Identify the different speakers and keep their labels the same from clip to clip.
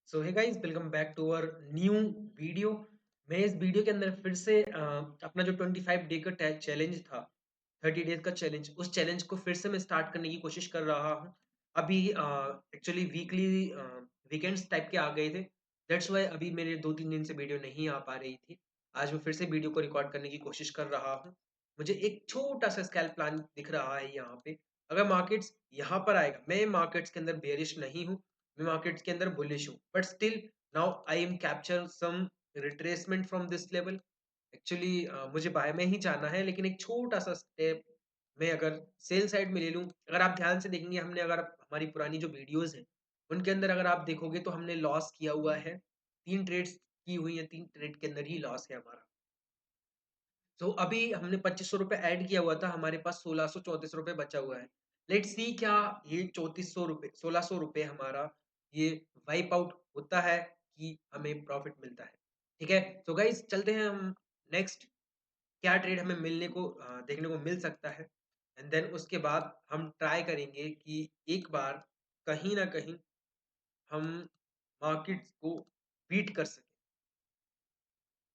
Speaker 1: So hey guys, welcome back to our new video. मैं इस video के अंदर फिर से अपना जो 25 डे का चैलेंज था, 30 डेज का चैलेंज, उस चैलेंज को फिर से मैं स्टार्ट करने की कोशिश कर रहा हूँ। अभी एक्चुअली वीकली वीकेंड्स टाइप के आ गए थे। दैट्स वाई अभी मेरे 2-3 दिन से वीडियो नहीं आ पा रही थी। आज मैं फिर से वीडियो को रिकॉर्ड करने की कोशिश कर रहा हूँ। मुझे एक छोटा सा स्केल प्लान दिख रहा है यहाँ पे। अगर मार्केट्स यहाँ पर आएगा, मैं मार्केट्स के अंदर बेयरिश नहीं हूँ, मैं मार्केट्स के अंदर बुलिश हूँ, but still now I am capture some retracement from this level. Actually मुझे बाय में ही जाना है, लेकिन एक छोटा सा स्टेप मैं अगर सेल साइड में ले लूं। अगर आप ध्यान से देखेंगे, हमने अगर हमारी पुरानी जो वीडियोस हैं उनके अंदर अगर आप देखोगे तो हमने लॉस किया हुआ है। 3 ट्रेड्स की हुई है, 3 ट्रेड के अंदर ही लॉस है हमारा। तो अभी हमने 2500 रुपये ऐड किया हुआ था, हमारे पास 1634 रुपये बचा हुआ है। लेट्स सी क्या ये 3400 रुपये 1600 रुपये हमारा ये वाइप आउट होता है कि हमें प्रॉफिट मिलता है। ठीक है, तो गाइज चलते हैं हम नेक्स्ट। क्या ट्रेड हमें मिलने को देखने को मिल सकता है, एंड देन उसके बाद हम ट्राई करेंगे कि एक बार कहीं ना कहीं हम मार्केट्स को बीट कर सकें।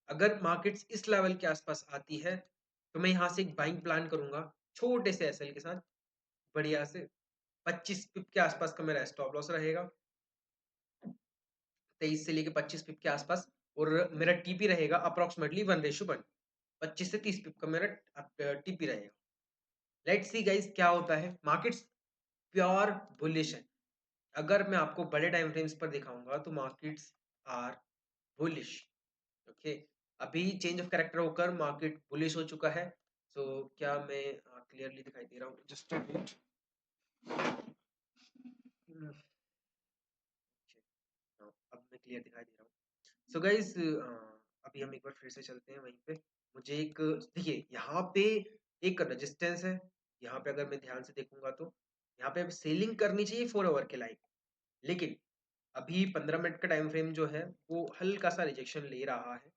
Speaker 1: अगर मार्केट्स इस लेवल के आसपास आती है तो मैं यहाँ से एक बाइंग प्लान करूंगा, छोटे से एसएल के साथ, बढ़िया से 25 पिप के आसपास का मेरा स्टॉप लॉस रहेगा, 23 से लेके 25 पिप के आसपास। और मेरा टीपी रहेगा अप्रोक्सीमेटली 1:1, 25 से 30 पिप का मेरा टीपी रहेगा। लेट्स सी गाइस क्या होता है। मार्केट्स प्योर बुलिश है। अगर मैं आपको बड़े टाइम फ्रेम्स पर दिखाऊंगा तो मार्केट्स आर बुलिश। ओके, अभी चेंज ऑफ कैरेक्टर होकर मार्केट बुलिश हो चुका है। सो क्या मैं क्लियरली दिखाई दे रहा हूँ? Just a minute. अब मैं क्लियर दिखाई दे रहा हूँ। सो गाइस, अभी हम एक बार फिर से चलते हैं वहीं पे। मुझे एक देखिए यहाँ पे एक रेजिस्टेंस है। यहाँ पे अगर मैं ध्यान से देखूंगा तो यहाँ पे सेलिंग करनी चाहिए 4 आवर के लाइन, लेकिन अभी 15 मिनट का टाइम फ्रेम जो है वो हल्का सा रिजेक्शन ले रहा है।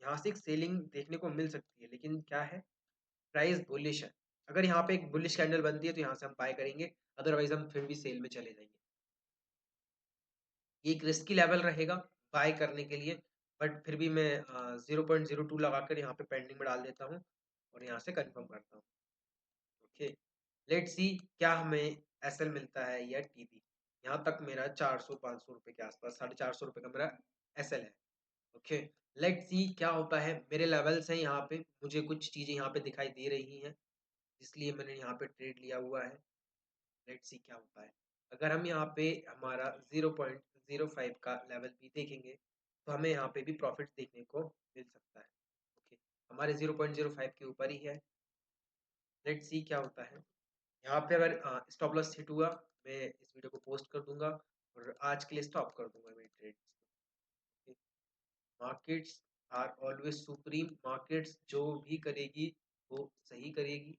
Speaker 1: यहाँ से एक सेलिंग देखने को मिल सकती है, लेकिन क्या है, प्राइस बुलिश है। अगर यहाँ पे एक बुलिश कैंडल बनती है तो यहाँ से हम बाय करेंगे, अदरवाइज हम फिर भी सेल में चले जाएंगे। ये एक रिस्की लेवल रहेगा बाय करने के लिए, बट फिर भी मैं 0.02 लगाकर यहाँ पे पेंडिंग में डाल देता हूँ और यहाँ से कंफर्म करता हूँ। ओके, लेट्स सी क्या हमें एसएल मिलता है या टीपी। यहाँ तक मेरा 400-500 रुपये के आसपास, 450 रुपये का मेरा एसएल है। ओके, लेट्स सी क्या होता है। मेरे लेवल्स हैं यहाँ पे, मुझे कुछ चीजें यहाँ पे दिखाई दे रही हैं, इसलिए मैंने यहाँ पे ट्रेड लिया हुआ है। लेट्स सी क्या होता है। अगर हम यहाँ पे हमारा 0.05 का लेवल भी देखेंगे तो हमें यहाँ पे भी प्रॉफिट देखने को मिल सकता है। ओके, हमारे 0.05 के ऊपर ही है। लेट्स सी क्या होता है। यहाँ पे अगर स्टॉप लॉस हिट हुआ, मैं इस वीडियो को पोस्ट कर दूंगा और आज के लिए स्टॉप कर दूंगा मेरी trades. Markets are always supreme. Markets जो भी करेगी वो सही करेगी,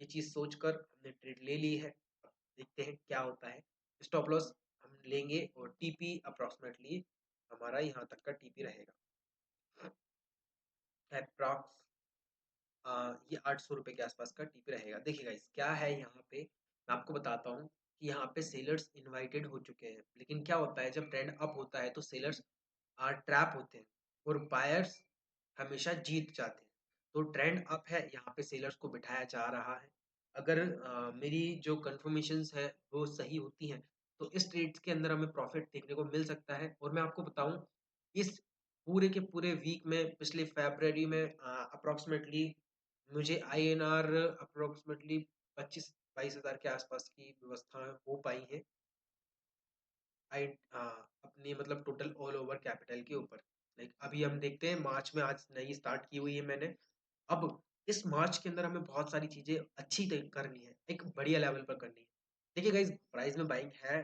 Speaker 1: ये चीज सोचकर हमने ट्रेड ले ली है। अब देखते हैं क्या होता है। स्टॉप लॉस हम लेंगे और टीपी अप्रोक्सीमेटली हमारा यहाँ तक का टीपी रहेगा, अप्रॉक्स ये 800 रुपये के आसपास का टीपी रहेगा। देखिए गाइस क्या है यहाँ पे, मैं आपको बताता हूँ कि यहाँ पे सेलर्स इनवाइटेड हो चुके हैं, लेकिन क्या होता है जब ट्रेंड अप होता है तो सेलर्स ट्रैप होते हैं और बायर्स हमेशा जीत जाते हैं। तो ट्रेंड अप है, यहाँ पे सेलर्स को बिठाया जा रहा है। अगर मेरी जो कंफर्मेशंस है वो सही होती हैं तो इस ट्रेड्स के अंदर हमें प्रॉफिट देखने को मिल सकता है। और मैं आपको बताऊं, इस पूरे के पूरे वीक में पिछले फरवरी में अप्रोक्सीमेटली मुझे आईएनआर अप्रोक्सीमेटली 25-22 हज़ार के आसपास की व्यवस्था हो पाई है। आई अपनी मतलब टोटल ऑल ओवर कैपिटल के ऊपर। लाइक अभी हम देखते हैं मार्च में, आज नई स्टार्ट की हुई है मैंने। अब इस मार्च के अंदर हमें बहुत सारी चीजें अच्छी करनी है, एक बढ़िया लेवल पर करनी है। देखिए गाइस, प्राइस में बाइंग है,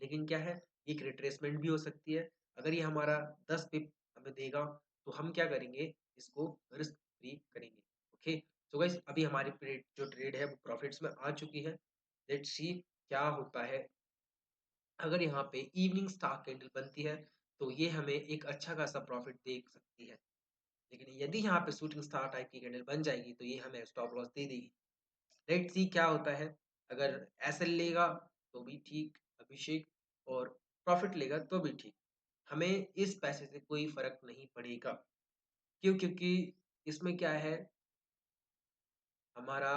Speaker 1: लेकिन क्या है, एक रिट्रेसमेंट भी हो सकती है। अगर ये हमारा 10 पिप हमें देगा तो हम क्या करेंगे, इसको रिस्क फ्री करेंगे। ओके, तो गाइस अभी हमारी जो ट्रेड है वो प्रॉफिट्स में आ चुकी है। लेट्स सी क्या होता है। अगर यहाँ पे इवनिंग स्टार कैंडल बनती है तो ये हमें एक अच्छा खासा प्रॉफिट दे सकती है, लेकिन यदि यहाँ पे शूटिंग स्टार टाइप की कैंडल बन जाएगी तो ये हमें स्टॉप लॉस दे देगी। लेट्स सी क्या होता है। अगर ऐसा लेगा तो भी ठीक, अभिषेक, और प्रॉफिट लेगा तो भी ठीक, हमें इस पैसे से कोई फर्क नहीं पड़ेगा। क्यों? क्योंकि इसमें क्या है, हमारा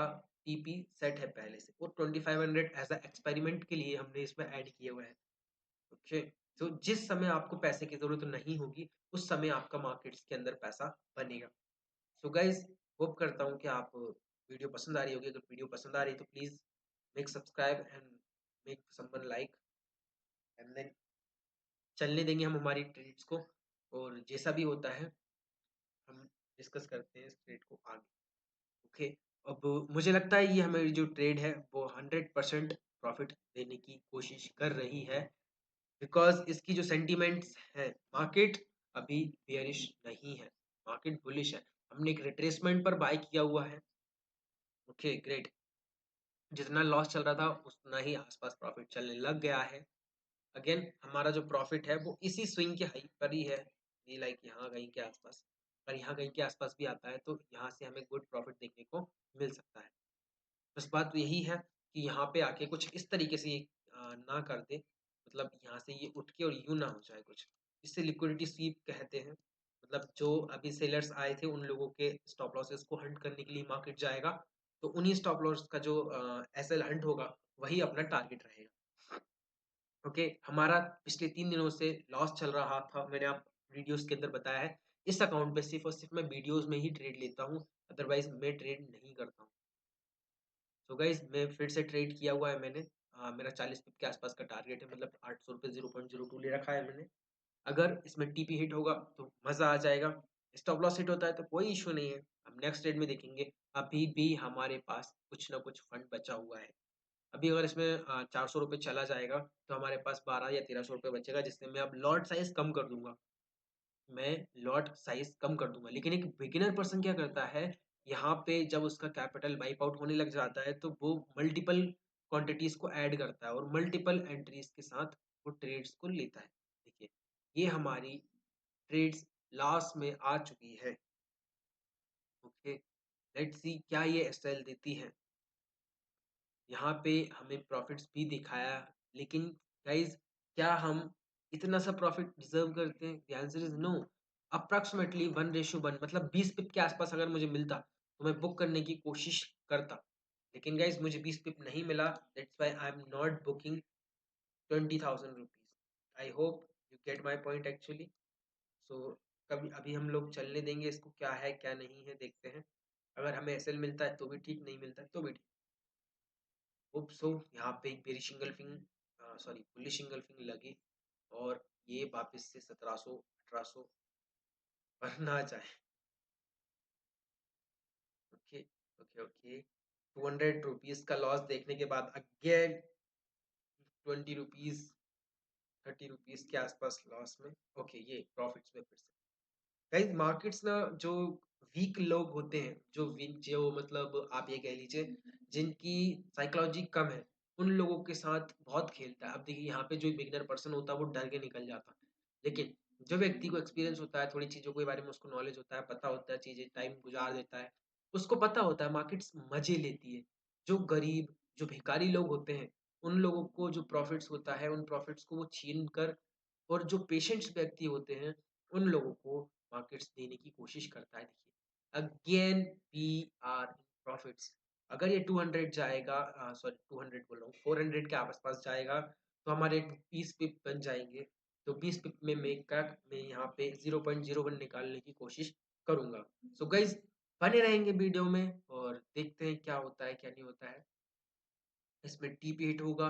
Speaker 1: टीपी सेट है पहले से, और 2500 एज अ एक्सपेरिमेंट के लिए हमने इसमें ऐड किए हुए हैं। ओके, तो जिस समय आपको पैसे की जरूरत नहीं होगी, उस समय आपका मार्केट्स के अंदर पैसा बनेगा। सो गाइज, होप करता हूँ कि आप वीडियो पसंद आ रही होगी। अगर वीडियो पसंद आ रही है तो please make subscribe and make someone like, and then चलने देंगे हम हमारी ट्रेड्स को, और जैसा भी होता है हम डिस्कस करते हैं इस ट्रेड को आगे। ओके, अब मुझे लगता है ये हमारी जो ट्रेड है वो 100% प्रॉफिट देने की कोशिश कर रही है, बिकॉज इसकी जो सेंटीमेंट्स है, मार्केट अभी बेयरिश नहीं है, मार्केट बुलिश है। हमने एक रिट्रेसमेंट पर बाय किया हुआ है। ओके ग्रेट, जितना लॉस चल रहा था उतना ही आसपास प्रॉफिट चलने लग गया है। अगेन हमारा जो प्रॉफिट है वो इसी स्विंग के हाई पर ही है, ये लाइक यहाँ कहीं के आसपास, अगर यहाँ कहीं के आसपास भी आता है तो यहाँ से हमें गुड प्रॉफिट देखने को मिल सकता है। बस बात तो यही है कि यहाँ पे आके कुछ इस तरीके से ये ना कर दे, मतलब यहाँ से ये उठ के और यूं ना हो जाए कुछ, इससे लिक्विडिटी स्वीप कहते हैं। मतलब जो अभी सेलर्स आए थे उन लोगों के स्टॉप लॉसेस को हंट करने के लिए मार्केट जाएगा, तो उन्हीं स्टॉप लॉस का जो एसएल हंट होगा वही अपना टारगेट रहेगा। ओके, हमारा पिछले 3 दिनों से लॉस चल रहा था, मैंने आप वीडियोस के अंदर बताया है। इस अकाउंट पे सिर्फ और सिर्फ मैं वीडियोस में ही ट्रेड लेता हूँ, अदरवाइज मैं ट्रेड नहीं करता हूँ। सो गाइज, मैं फिर से ट्रेड किया हुआ है मैंने, मेरा 40 पिप के आसपास का टारगेट है, मतलब 800 रुपये 0.02 ले रखा है मैंने। अगर इसमें टीपी हिट होगा तो मजा आ जाएगा, स्टॉप लॉस हिट होता है तो कोई इशू नहीं है, हम नेक्स्ट ट्रेड में देखेंगे। अभी भी हमारे पास कुछ ना कुछ फंड बचा हुआ है। अभी अगर इसमें 400 रुपये चला जाएगा तो हमारे पास 12 या 1300 रुपये बचेगा, जिससे मैं अब लॉट साइज कम कर दूंगा, मैं लॉट साइज कम कर दूंगा। लेकिन एक बिगिनर पर्सन क्या करता है, यहाँ पे जब उसका कैपिटल वाइप आउट होने लग जाता है तो वो मल्टीपल क्वांटिटीज को ऐड करता है और मल्टीपल एंट्रीज के साथ वो ट्रेड्स को लेता है। देखिए, ये हमारी ट्रेड्स लास्ट में आ चुकी है। ओके, लेट्स सी क्या ये एसएल देती है। यहाँ पे हमें प्रॉफिट्स भी दिखाया, लेकिन गाइज, क्या हम इतना सा प्रॉफिट डिजर्व करते हैं? The answer is no. Approximately 1:1, मतलब 20 पिप के आसपास अगर मुझे मिलता तो मैं बुक करने की कोशिश करता, लेकिन गाइज मुझे 20 पिप नहीं मिला, that's why I am not booking 20,000 rupees. I hope you get my point actually. So कभी अभी हम लोग चलने देंगे इसको, क्या है क्या नहीं है देखते हैं। अगर हमें एसएल मिलता है तो भी ठीक, नहीं मिलता है तो भी ठीक। होप सो यहाँ पे एक bearish engulfing, sorry bullish engulfing लगी, और ये वापस से 1700 1800 पर ना जाए। ओके ओके ओके, 200 रुपीज का लॉस देखने के बाद अगेन 20 रुपीज 30 रुपीज के आसपास लॉस में। ओके, ये प्रॉफिट्स में फिर से गाइस, मार्केट्स ना जो वीक लोग होते हैं, जो वीक, जो मतलब आप ये कह लीजिए जिनकी साइकोलॉजी कम है, उन लोगों के साथ बहुत खेलता है। अब देखिए, यहाँ पे जो बिगिनर पर्सन होता है वो डर के निकल जाता है, लेकिन जो व्यक्ति को एक्सपीरियंस होता है, थोड़ी चीजों के बारे में उसको नॉलेज होता है, पता होता है, चीजें टाइम गुजार देता है, उसको पता होता है मार्केट्स मजे लेती है। जो गरीब, जो भिखारी लोग होते हैं, उन लोगों को जो प्रॉफिट्स होता है, उन प्रॉफिट्स को वो छीन कर, और जो पेशेंट्स व्यक्ति होते हैं उन लोगों को मार्केट्स देने की कोशिश करता है। देखिए, again we are in profits. अगर ये 200 जाएगा, सॉरी 200 बोल रहा हूँ, 400 के आसपास जाएगा तो हमारे 20 पिप बन जाएंगे। तो 20 पिप में मैं यहाँ पे 0.01 निकालने की कोशिश करूंगा। सो गाइज, बने रहेंगे वीडियो में और देखते हैं क्या होता है क्या नहीं होता है, इसमें टीपी हिट होगा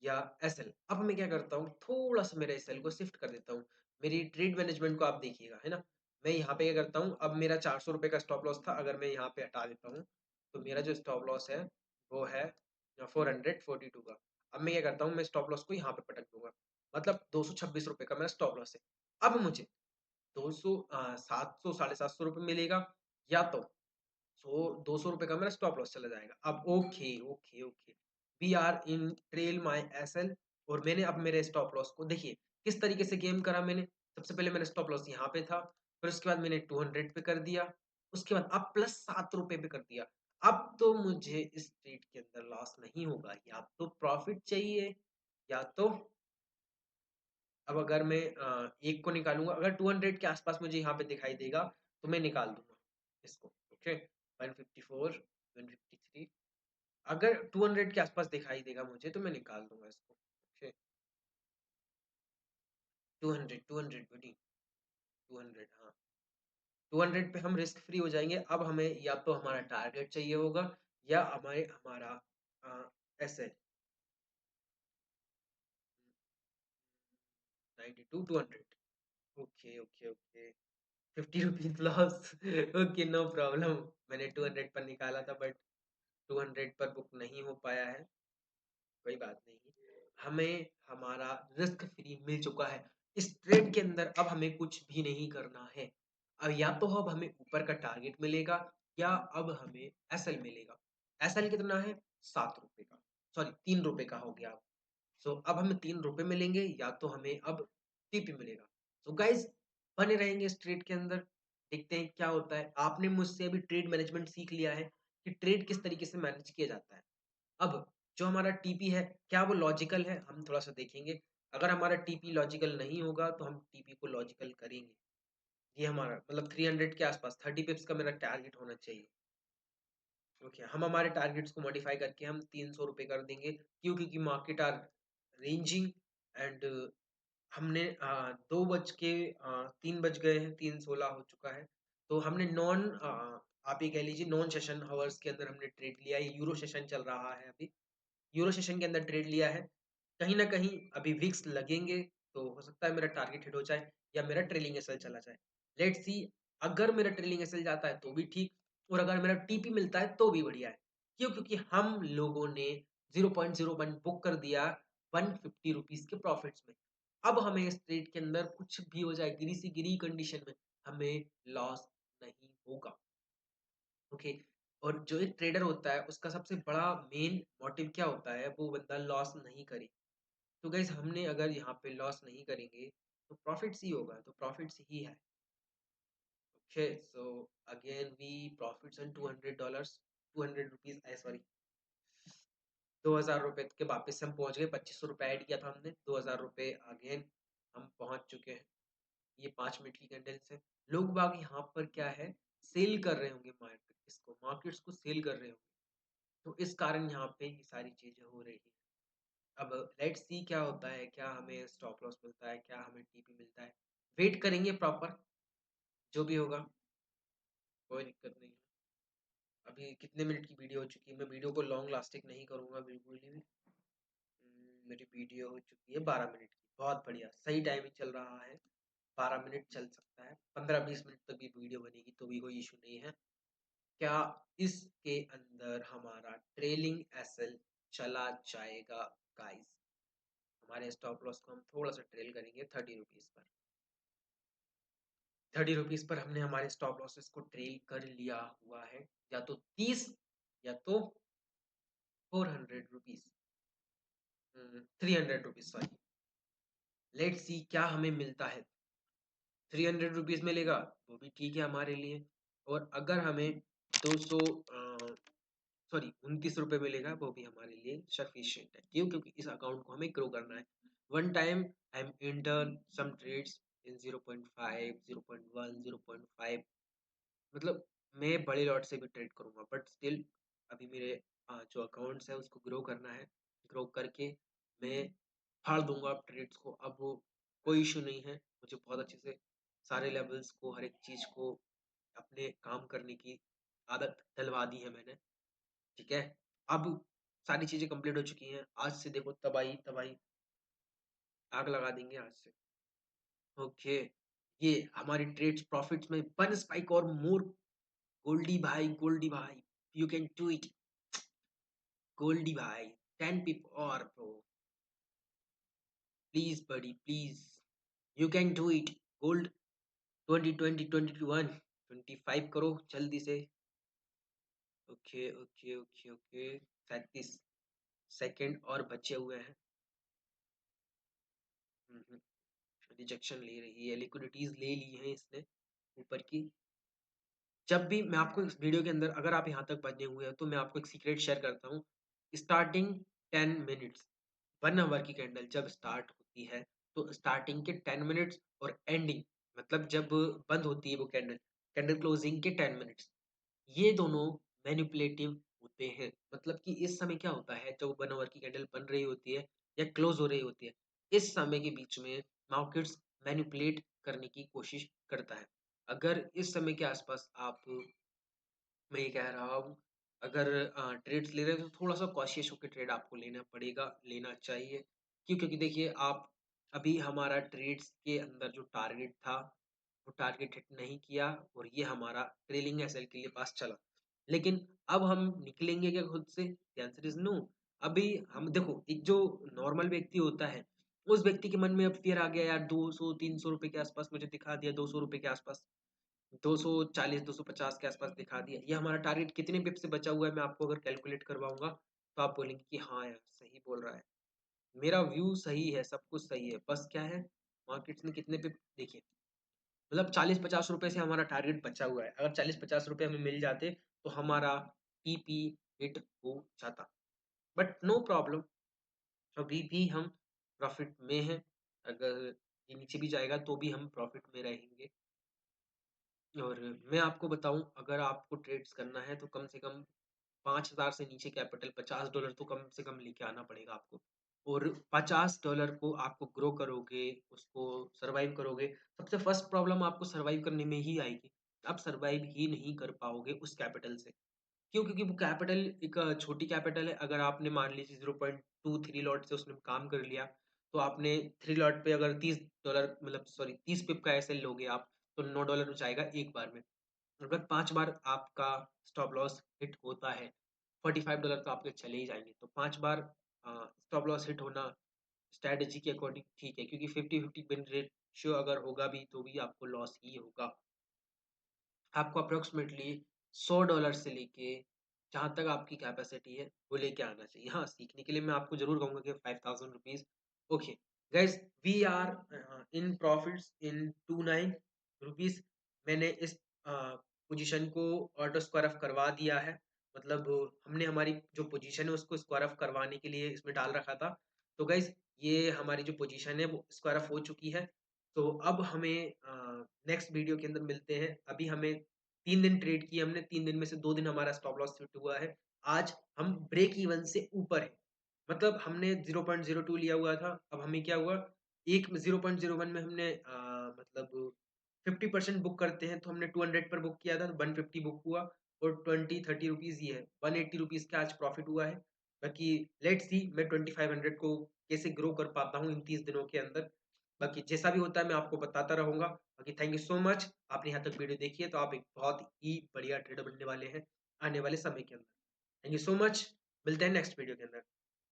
Speaker 1: या एसएल। अब मैं क्या करता हूँ, थोड़ा सा मेरा एसएल को शिफ्ट कर देता हूँ। मेरी ट्रेड मैनेजमेंट को आप देखिएगा, है ना। मैं यहाँ पे क्या करता हूँ, अब मेरा 400 रुपये का स्टॉप लॉस था, अगर मैं यहाँ पे हटा देता हूँ तो मेरा जो स्टॉप लॉस है वो है 442 का। अब मैं क्या करता हूँ, मैं स्टॉप लॉस को यहाँ पे पटक दूंगा, मतलब 226 रुपये का मेरा स्टॉप लॉस है। अब मुझे 700 750 रुपये मिलेगा, या तो 200 रुपये का मेरा स्टॉप लॉस चला जाएगा। अब okay okay okay, we are in trail my SL, और मैंने अब मेरे स्टॉप लॉस को देखिए किस तरीके से गेम करा मैंने। सबसे पहले मेरा स्टॉप लॉस यहाँ पे था, फिर उसके बाद मैंने 200 पे कर दिया, उसके बाद अब +7 रुपए पे कर दिया। अब तो मुझे इस ट्रेड के अंदर लॉस नहीं होगा, या तो प्रॉफिट चाहिए या तो अब अगर मैं एक को निकालूंगा, अगर 200 के आसपास मुझे यहाँ पे दिखाई देगा तो मैं निकाल दूंगा इसको। ओके, 154, 153, अगर 200 के आसपास दिखाई देगा मुझे तो मैं निकाल दूंगा इसको। ओके, 200, 200 बड़ी, 200, हाँ, 200 पे हम रिस्क फ्री हो जाएंगे। अब हमें या तो हमारा टारगेट चाहिए होगा या हमारा S L 92, 200। Okay okay okay, 50 rupees loss. Okay, no problem. मैंने 200 पर निकाला था बट 200 पर बुक नहीं हो पाया है, कोई बात नहीं। हमें हमारा रिस्क फ्री मिल चुका है। इस ट्रेड के अंदर अब हमें कुछ भी नहीं करना है। अब या तो अब हमें ऊपर का टारगेट मिलेगा या अब हमें एसएल मिलेगा। एसएल कितना है? 7 रुपए का, सॉरी 3 रुपए का हो गया। सो अब हमें 3 रुपए मिलेंगे या तो हमें अब टीपी मिलेगा। सो गाइज, बने रहेंगे इस ट्रेड के अंदर, देखते हैं क्या होता है। आपने मुझसे अभी ट्रेड मैनेजमेंट सीख लिया है कि ट्रेड किस तरीके से मैनेज किया जाता है। अब जो हमारा टीपी है, क्या वो लॉजिकल है? हम थोड़ा सा देखेंगे। अगर हमारा टीपी लॉजिकल नहीं होगा तो हम टीपी को लॉजिकल करेंगे। ये हमारा मतलब 300 के आसपास 30 पिप्स का मेरा टारगेट होना चाहिए। ओके, हम हमारे टारगेट्स को मॉडिफाई करके हम 300 रुपये कर देंगे। क्यों? क्योंकि मार्केट आर रेंजिंग एंड हमने 3 बज गए हैं, 3:16 हो चुका है। तो हमने आप ये कह लीजिए नॉन सेशन हावर्स के अंदर हमने ट्रेड लिया है। यूरो सेशन चल रहा है अभी, यूरो सेशन के अंदर ट्रेड लिया है। कहीं ना कहीं अभी विक्स लगेंगे तो हो सकता है मेरा टारगेट हिट हो जाए या मेरा ट्रेलिंग एसएल चला जाए। लेट्स सी, अगर मेरा ट्रेलिंग एसएल जाता है तो भी ठीक, और अगर मेरा टीपी मिलता है तो भी बढ़िया है। क्यों? क्योंकि हम लोगों ने 0.01 बुक कर दिया 150 रुपीज के प्रॉफिट्स में। अब हमें इस ट्रेड के अंदर कुछ भी हो जाए, गिरी सी गिरी कंडीशन में हमें लॉस नहीं होगा। ओके, और जो एक ट्रेडर होता है उसका सबसे बड़ा मेन मोटिव क्या होता है? वो बंदा लॉस नहीं करे। तो गाइस, हमने अगर यहाँ पे लॉस नहीं करेंगे तो प्रॉफिट्स ही होगा, तो प्रॉफिट्स ही है। Okay, so again we profits on $200, 200 rupees, sorry 2000 रुपए के वापस से हम पहुंच गए। 2500 रुपए ऐड किया था हमने, 2000 रुपए अगेन हम पहुंच चुके हैं। ये 5 मिनट की कैंडल्स है। लोग बाग यहाँ पर क्या है, सेल कर रहे होंगे, मार्केट्स को सेल कर रहे होंगे। तो इस कारण यहाँ पे ये सारी चीजें हो रही है। अब लेट्स सी क्या होता है, क्या हमें स्टॉप लॉस मिलता है, क्या हमें टीपी मिलता है। वेट करेंगे प्रॉपर, जो भी होगा कोई दिक्कत नहीं है। अभी कितने मिनट की वीडियो हो चुकी है? मैं वीडियो को लॉन्ग लास्टिंग नहीं करूंगा बिल्कुल भी। मेरी वीडियो हो चुकी है 12 मिनट की, बहुत बढ़िया, सही टाइमिंग चल रहा है। 12 मिनट चल सकता है, 15-20 मिनट तक भी वीडियो बनेगी तो भी कोई इशू नहीं है। क्या इसके अंदर हमारा ट्रेलिंग एसएल चला जाएगा गाइस? हमारे स्टॉप लॉस को हम थोड़ा सा ट्रेल करेंगे 30 रुपीज पर। 30 रुपीज पर हमने हमारे स्टॉप लॉसेस को ट्रेल कर लिया हुआ है, या तो 30 या तो 400 rupees, 300 rupees, sorry. Let's see क्या हमें मिलता है। 300 रुपीज मिलेगा वो भी ठीक है हमारे लिए, और अगर हमें 200 सॉरी 29 रुपए मिलेगा वो भी हमारे लिए सफिशिएंट है। क्यों? क्योंकि इस अकाउंट को हमें ग्रो करना है। One time I am enter some trades in 0.5, 0.1, 0.5, मतलब मैं बड़े लॉट से भी ट्रेड करूंगा, बट स्टिल अभी मेरे जो अकाउंट्स है उसको ग्रो करना है। ग्रो करके मैं फाड़ दूंगा ट्रेड्स को। अब वो कोई इशू नहीं है, मुझे बहुत अच्छे से सारे लेवल्स को, हर एक चीज को अपने काम करने की आदत डलवा दी है मैंने। ठीक है, अब सारी चीजें कंप्लीट हो चुकी हैं। आज से देखो तबाही तबाही, आग लगा देंगे आज से। ओके, ये हमारी ट्रेड्स प्रॉफिट्स में 1 स्पाइक और मोर। गोल्डी भाई, you can do it. Goldy भाई, 10 पिप और bro, please buddy please, you can do it. Gold 20, 20, 21, 25 करो जल्दी से। Okay okay okay okay, 37 second और बचे हुए हैं। रिजेक्शन ले रही है, लिक्विडिटीज ले ली है इसने ऊपर की। जब भी मैं आपको इस वीडियो के अंदर, अगर आप यहाँ तक बने हुए हैं तो मैं आपको एक सीक्रेट शेयर करता हूँ। स्टार्टिंग 10 मिनट्स, 1 आवर की कैंडल जब स्टार्ट होती है तो स्टार्टिंग के 10 मिनट्स और एंडिंग मतलब जब बंद होती है वो कैंडल, कैंडल क्लोजिंग के 10 मिनट्स, ये दोनों मैनिपुलेटिव होते हैं। मतलब कि इस समय क्या होता है जब 1 आवर की कैंडल बन रही होती है या क्लोज हो रही होती है, इस समय के बीच में मार्केट्स मैनिपुलेट करने की कोशिश करता है। अगर इस समय के आसपास आप, मैं ये कह रहा हूँ, अगर ट्रेड्स ले रहे हैं तो थोड़ा-सा कॉशियस होके ट्रेड आपको लेना पड़ेगा, लेना चाहिए। क्यों? क्योंकि देखिए आप, अभी हमारा ट्रेड्स के अंदर जो टारगेट था, वो टारगेट हिट नहीं किया और ये हमारा ट्रेलिंग एसएल के लिए पास चला। लेकिन अब हम निकलेंगे क्या खुद से? The answer is no. अभी हम देखो, एक जो नॉर्मल व्यक्ति होता है, उस व्यक्ति के मन में अब फ़ियर आ गया, यार 200-300 रुपए के आसपास मुझे दिखा दिया, 200 रुपए के आसपास। 240, 250 के आसपास दिखा दिया। ये हमारा टारगेट कितने पिप से बचा हुआ है, मैं आपको अगर कैलकुलेट करवाऊँगा, तो आप बोलेंगे कि हाँ यार, सही बोल रहा है। मेरा व्यू सही है, सब कुछ सही है, बस क्या है, मार्केट्स ने कितने पिप देखिए, मतलब 40-50 रुपए से हमारा टारगेट बचा हुआ है। अगर 40-50 रुपए हमें मिल जाते, तो हमारा टीपी हिट हो जाता। बट नो प्रॉब्लम, अभी भी हम प्रॉफिट में हैं। अगर ये नीचे भी जाएगा, तो भी हम प्रॉफिट में रहेंगे। और मैं आपको बताऊँ, अगर आपको ट्रेड्स करना है तो कम से कम 5,000 से नीचे कैपिटल, $50 तो कम से कम लेके आना पड़ेगा आपको। और $50 को आपको ग्रो करोगे, उसको सर्वाइव करोगे। सबसे फर्स्ट प्रॉब्लम आपको सर्वाइव करने में ही आएगी। आप सर्वाइव ही नहीं कर पाओगे उस कैपिटल से। क्यों? क्योंकि वो कैपिटल एक छोटी कैपिटल है। अगर आपने मान लीजिए 0.23 लॉट से उसने काम कर लिया, तो आपने 3 लॉट पे अगर $30, मतलब सॉरी 30 पिप का एसएल लोगे आप, तो $9 हो जाएगा एक बार में। अगर 5 बार आपका स्टॉप लॉस हिट होता है, $45 तो आपके चले ही जाएँगे। तो 5 बार स्टॉप लॉस हिट होना स्ट्रैटेजी के अकॉर्डिंग ठीक है, क्योंकि 50-50 विन रेशियो अगर होगा भी, तो भी आपको लॉस ही होगा। आपको अप्रॉक्सिमेटली $100 से लेके जहाँ तक आपकी कैपेसिटी है, वो लेके आना चाहिए। हाँ, सीखने के लिए मैं आपको ज़रूर कहूँगा कि ₹5000 okay, guys we are in profits in 29 rupees. मैंने इस पोज़ीशन को ऑटो स्क्वायर ऑफ करवा दिया है। मतलब हमने हमारी जो पोज़ीशन है उसको स्क्वायर ऑफ करवाने के लिए इसमें डाल रखा था। तो गाइज़ ये हमारी जो पोज़ीशन है वो स्क्वायर ऑफ हो चुकी है। तो अब हमें नेक्स्ट वीडियो के अंदर मिलते हैं। अभी हमें 3 दिन ट्रेड किए हमने, 3 दिन में से 2 दिन हमारा स्टॉप लॉस हिट हुआ है। आज हम ब्रेक इवन से ऊपर हैं। मतलब हमने 0.02 लिया हुआ था, अब हमें क्या हुआ, एक 0.01 में हमने मतलब 50% बुक करते हैं, तो हमने 200 पर बुक किया था, तो 150 बुक हुआ और 20-30 रुपीज़ ये है, 180 रुपीज़ का आज प्रॉफिट हुआ है। बाकी लेट्स सी मैं 2500 को कैसे ग्रो कर पाता हूँ इन 30 दिनों के अंदर। बाकी जैसा भी होता है मैं आपको बताता रहूँगा। बाकी थैंक यू सो मच, आपने यहाँ तक वीडियो देखी है तो आप एक बहुत ही बढ़िया ट्रेडर बनने वाले हैं आने वाले समय के अंदर। थैंक यू सो मच, मिलते हैं नेक्स्ट वीडियो के अंदर।